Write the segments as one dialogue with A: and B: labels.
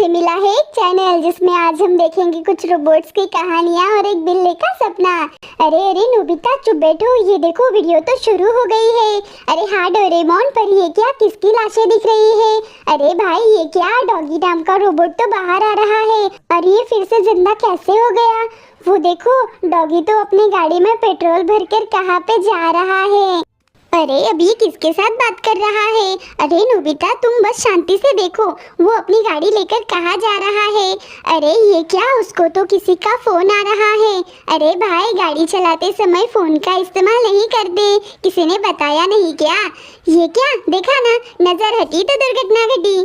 A: मुझे मिला है एक चैनल जिसमें आज हम देखेंगे कुछ रोबोट्स की कहानियां और एक बिल्ली का सपना। अरे अरे नोबिता चुप बैठो, ये देखो वीडियो तो शुरू हो गई है। अरे हाँ डोरेमोन, पर ये क्या, किसकी लाशें दिख रही है? अरे भाई ये क्या, डॉगी नाम का रोबोट तो बाहर आ रहा है। और ये फिर से जिंदा कैसे हो गया? वो देखो डॉगी तो अपनी गाड़ी में पेट्रोल भरकर कहाँ पे जा रहा है। अरे अभी किसके साथ बात कर रहा है? अरे नोबिता तुम बस शांति से देखो, वो अपनी गाड़ी लेकर कहाँ जा रहा है? अरे ये क्या, उसको तो किसी का फोन आ रहा है। अरे भाई गाड़ी चलाते समय फोन का इस्तेमाल नहीं करते, किसी ने बताया नहीं क्या? ये क्या, देखा ना, नजर हटी तो दुर्घटना घटी।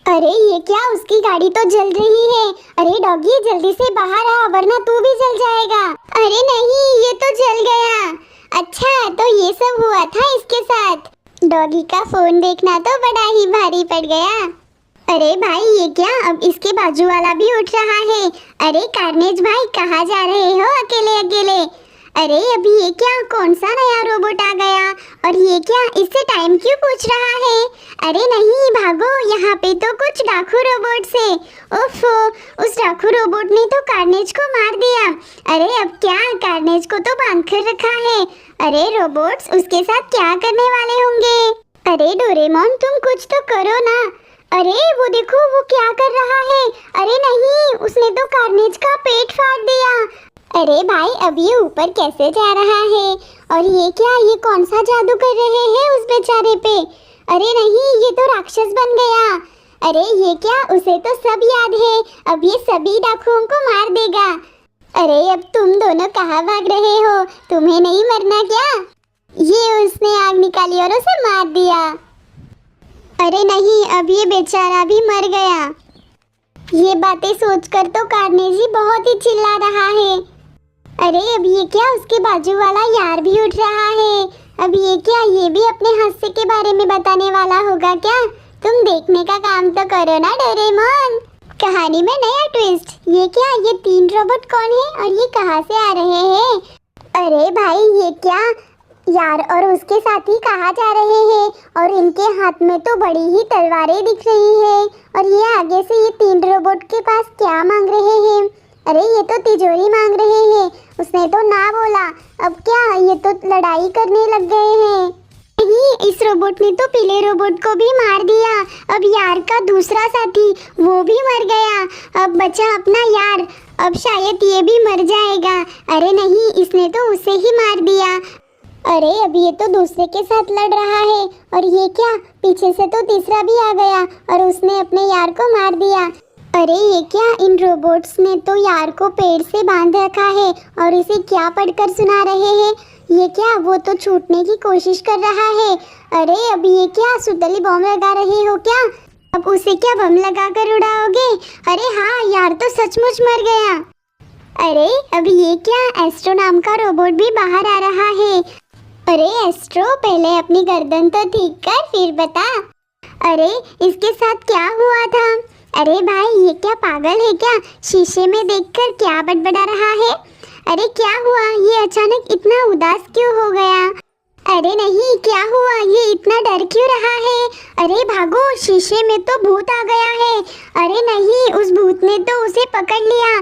A: अरे ये क्या, उसकी गाड़ी तो जल रही है। अरे डॉगी जल्दी से बाहर आ वरना तू भी जल जाएगा। अरे नहीं, ये तो जल गया। अच्छा तो ये सब हुआ था इसके साथ। डॉगी का फोन देखना तो बड़ा ही भारी पड़ गया। अरे भाई ये क्या, अब इसके बाजू वाला भी उठ रहा है। अरे कार्नेज भाई कहाँ जा रहे हो अकेले अकेले? अरे अभी ये क्या, कौन सा नया रोबोट आ गया? और ये क्या, इससे टाइम क्यों पूछ रहा है? अरे नहीं भागो, यहाँ पे तो कुछ डाकू रोबोट्स है। ओफो, उस डाकू रोबोट ने तो कार्नेज को मार दिया। अरे अब क्या, कार्नेज को तो बांध कर रखा है। अरे रोबोट्स उसके साथ क्या करने वाले होंगे? अरे डोरेमोन तुम कुछ तो करो ना। अरे वो देखो वो क्या कर रहा है। अरे नहीं, उसने तो कार्नेज का पेट फाड़ दिया। अरे भाई अब ये ऊपर कैसे जा रहा है? और ये क्या, ये कौन सा जादू कर रहे हैं उस बेचारे पे? अरे नहीं, ये तो राक्षस बन गया। अरे ये क्या, उसे तो सब याद है, अब ये सभी डाकुओं को मार देगा। अरे अब तुम दोनों कहाँ भाग रहे हो? तुम्हें नहीं मरना क्या? ये उसने आग निकाली और उसे मार दिया। अरे नहीं, अब ये बेचारा भी मर गया। ये बातें सोचकर तो कार्नेजी बहुत ही चिल्ला रहा है। अरे अब ये क्या, उसके बाजू वाला यार भी उठ रहा है। अब ये क्या, ये भी अपने हादसे के बारे में बताने वाला होगा क्या? तुम देखने का काम तो करो ना डोरेमोन। कहानी में नया ट्विस्ट। ये क्या, ये 3 रोबोट कौन है और ये कहाँ से आ रहे हैं? अरे भाई ये क्या, यार और उसके साथी कहाँ जा रहे हैं? और इनके हाथ में तो बड़ी ही तलवारें दिख रही है। और ये आगे से ये 3 रोबोट के पास क्या मांग रहे हैं? अरे ये तो तिजोरी मांग रहे हैं। उसने तो ना बोला, अब क्या, ये तो लड़ाई करने लग गए हैं। नहीं, इस रोबोट ने तो पीले रोबोट को भी मार दिया। अब यार का दूसरा साथी वो भी मर गया। अब बचा अपना यार, अब शायद ये भी मर जाएगा। अरे नहीं, इसने तो उसे ही मार दिया। अरे अब ये तो दूसरे के साथ लड़ रहा है। और ये क्या, पीछे से तो तीसरा भी आ गया और उसने अपने यार को मार दिया। अरे ये क्या, इन रोबोट्स ने तो यार को पेड़ से बांध रखा है और इसे क्या पढ़कर सुना रहे हैं? ये क्या, वो तो छूटने की कोशिश कर रहा है। अरे अब ये क्या, सुतली बम लगा रहे हो क्या? अब उसे क्या बम लगा कर उड़ाओगे? अरे हाँ, यार तो सचमुच मर गया। अरे अब ये क्या, एस्ट्रो नाम का रोबोट भी बाहर आ रहा है। अरे एस्ट्रो, पहले अपनी गर्दन तो ठीक कर फिर बता। अरे इसके साथ क्या हुआ था? अरे भाई ये क्या, पागल है क्या? शीशे में देखकर क्या बड़बड़ा रहा है? अरे क्या हुआ, ये अचानक इतना उदास क्यों हो गया? अरे नहीं, क्या हुआ, ये इतना डर क्यों रहा है? अरे भागो, शीशे में तो भूत आ गया है। अरे नहीं, उस भूत ने तो उसे पकड़ लिया।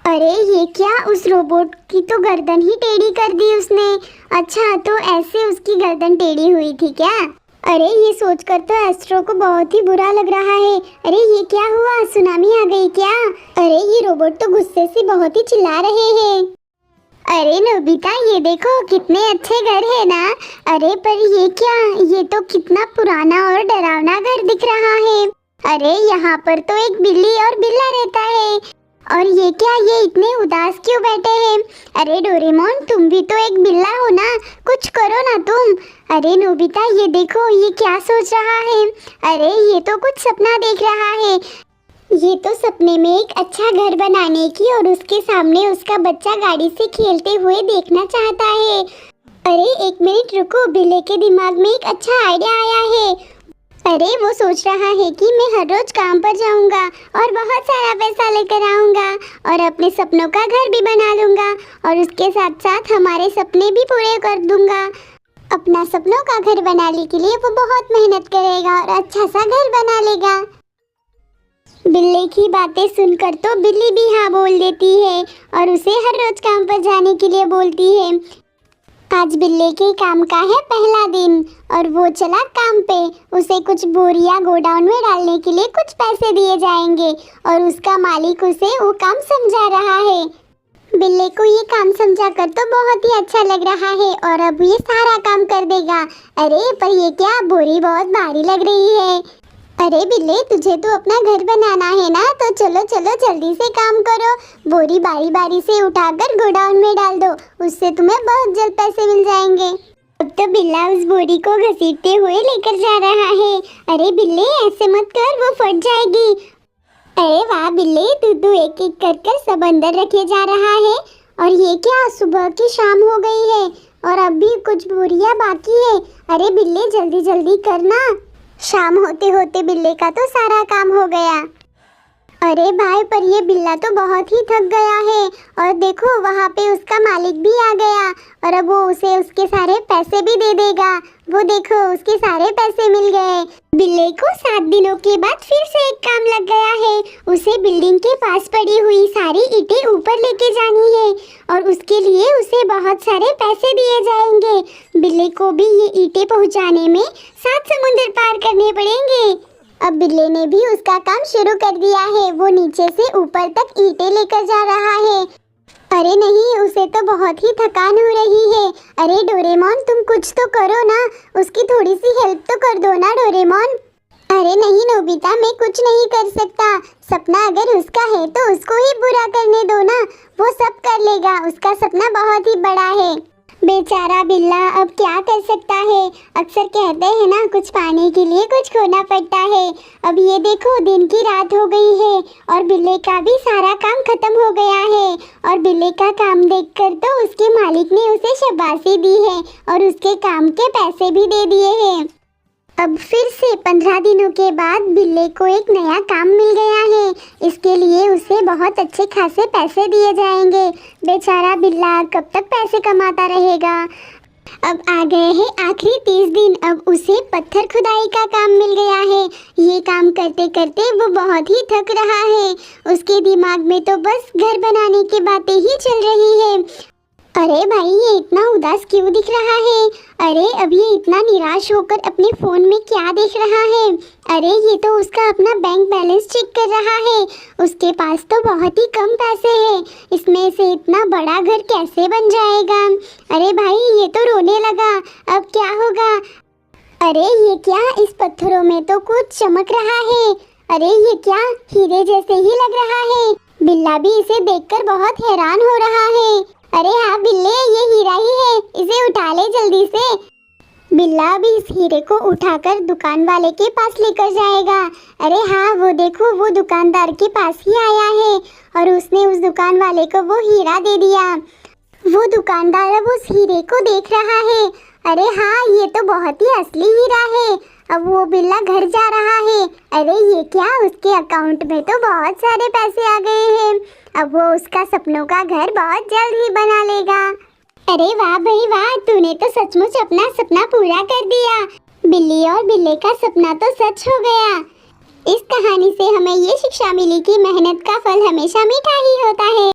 A: अरे ये क्या, उस रोबोट की तो गर्दन ही टेढ़ी कर दी उसने। अच्छा तो ऐसे उसकी गर्दन टेढ़ी हुई थी क्या? अरे ये सोचकर तो एस्ट्रो को बहुत ही बुरा लग रहा है। अरे ये क्या हुआ, सुनामी आ गई क्या? अरे ये रोबोट तो गुस्से से बहुत ही चिल्ला रहे हैं। अरे नोबिता ये देखो कितने अच्छे घर है ना। अरे पर ये क्या, ये तो कितना पुराना और डरावना घर दिख रहा है। अरे यहाँ पर तो एक बिल्ली और बिल्ला रहता है। और ये क्या, ये इतने उदास क्यों बैठे हैं? अरे डोरेमोन तुम भी तो एक बिल्ला हो ना, कुछ करो ना तुम। अरे नोबिता ये देखो, ये क्या सोच रहा है? अरे ये तो कुछ सपना देख रहा है। ये तो सपने में एक अच्छा घर बनाने की और उसके सामने उसका बच्चा गाड़ी से खेलते हुए देखना चाहता है। अरे एक मिनट रुको, बिल्ले के दिमाग में एक अच्छा आइडिया आया है। अरे वो सोच रहा है कि मैं हर रोज काम पर जाऊंगा और बहुत सारा पैसा लेकर आऊंगा और अपने सपनों का घर भी बना लूंगा और उसके साथ साथ हमारे सपने भी पूरे कर दूंगा। अपना सपनों का घर बनाने के लिए वो बहुत मेहनत करेगा और अच्छा सा घर बना लेगा। बिल्ली की बातें सुनकर तो बिल्ली भी हाँ बोल देती है और उसे हर रोज काम पर जाने के लिए बोलती है। आज बिल्ली के काम का है पहला दिन और वो चला काम पे। उसे कुछ बोरियां गोडाउन में डालने के लिए कुछ पैसे दिए जाएंगे और उसका मालिक उसे वो काम समझा रहा है। बिल्ली को ये काम समझा कर तो बहुत ही अच्छा लग रहा है और अब ये सारा काम कर देगा। अरे पर ये क्या, बोरी बहुत भारी लग रही है। अरे बिल्ली, तुझे तो अपना घर बनाना है ना, तो चलो चलो जल्दी से काम करो। बोरी बारी बारी से उठाकर गोडाउन में डाल दो, उससे तुम्हें बहुत जल्द पैसे मिल जाएंगे। अब तो बिल्ला उस बोरी को घसीटते हुए लेकर जा रहा है। अरे बिल्ली, ऐसे मत कर, वो फट जाएगी। अरे वाह बिल्ली, तू एक एक कर कर सब अंदर रखे जा रहा है। और ये क्या, सुबह की शाम हो गई है और अब भी कुछ बोरियां बाकी है। अरे बिल्ली, जल्दी जल्दी करना। शाम होते होते बिल्ले का तो सारा काम हो गया। अरे भाई, पर ये बिल्ला तो बहुत ही थक गया है और देखो वहाँ पे उसका मालिक भी आ गया और अब वो उसे उसके सारे पैसे भी दे देगा। वो देखो, उसके सारे पैसे मिल गए। बिल्ले को 7 दिनों के बाद फिर से एक काम लग गया है। उसे बिल्डिंग के पास पड़ी हुई सारी ईंटें ऊपर लेके जानी है और उसके लिए उसे बहुत सारे पैसे दिए जाएंगे। बिल्ले को भी ये ईंटें पहुंचाने में 7 समुंदर पार करने पड़ेंगे। अब बिल्ले ने भी उसका काम शुरू कर दिया है। वो नीचे से ऊपर तक ईंटें लेकर जा रहा है। अरे नहीं, उसे तो बहुत ही थकान हो रही है। अरे डोरेमोन, तुम कुछ तो करो ना, उसकी थोड़ी सी हेल्प तो कर दो ना डोरेमोन। अरे नहीं नोबिता, मैं कुछ नहीं कर सकता। सपना अगर उसका है तो उसको ही पूरा करने दो ना, वो सब कर लेगा। उसका सपना बहुत ही बड़ा है। बेचारा बिल्ला अब क्या कर सकता है। अक्सर कहते हैं ना, कुछ पाने के लिए कुछ खोना पड़ता है। अब ये देखो, दिन की रात हो गई है और बिल्ले का भी सारा काम खत्म हो गया है। और बिल्ले का काम देखकर तो उसके मालिक ने उसे शाबाशी दी है और उसके काम के पैसे भी दे दिए हैं। अब फिर से 15 दिनों के बाद बिल्ले को एक नया काम मिल गया है। इसके लिए उसे बहुत अच्छे खासे पैसे दिए जाएंगे। बेचारा बिल्ला कब तक पैसे कमाता रहेगा। अब आ गए हैं आखिरी 30 दिन। अब उसे पत्थर खुदाई का काम मिल गया है। ये काम करते करते वो बहुत ही थक रहा है। उसके दिमाग में तो बस घर बनाने की बातें ही चल रही है। अरे भाई, ये इतना उदास क्यों दिख रहा है? अरे अब ये इतना निराश होकर अपने फोन में क्या देख रहा है? अरे ये तो उसका अपना बैंक बैलेंस चेक कर रहा है। उसके पास तो बहुत ही कम पैसे हैं। इसमें से इतना बड़ा घर कैसे बन जाएगा? अरे भाई, ये तो रोने लगा। अब क्या होगा? अरे ये क्या, इस पत्थरों में तो कुछ चमक रहा है। अरे ये क्या, हीरे जैसे ही लग रहा है। बिल्ला भी इसे देखकर बहुत हैरान हो रहा है। अरे हाँ बिल्ले, ये हीरा ही है, इसे उठा ले जल्दी से। बिल्ला भी इस हीरे को उठाकर दुकान वाले के पास लेकर जाएगा। अरे हाँ, वो देखो, वो दुकानदार के पास ही आया है और उसने उस दुकान वाले को वो हीरा दे दिया। वो दुकानदार अब उस हीरे को देख रहा है। अरे हाँ, ये तो बहुत ही असली हीरा है। अब वो बिल्ला घर जा रहा है। अरे ये क्या, उसके अकाउंट में तो बहुत सारे पैसे आ गए हैं। अब वो उसका सपनों का घर बहुत जल्द ही बना लेगा। अरे वाह भाई वाह, तूने तो सचमुच अपना सपना पूरा कर दिया। बिल्ली और बिल्ले का सपना तो सच हो गया। इस कहानी से हमें ये शिक्षा मिली कि मेहनत का फल हमेशा मीठा ही होता है।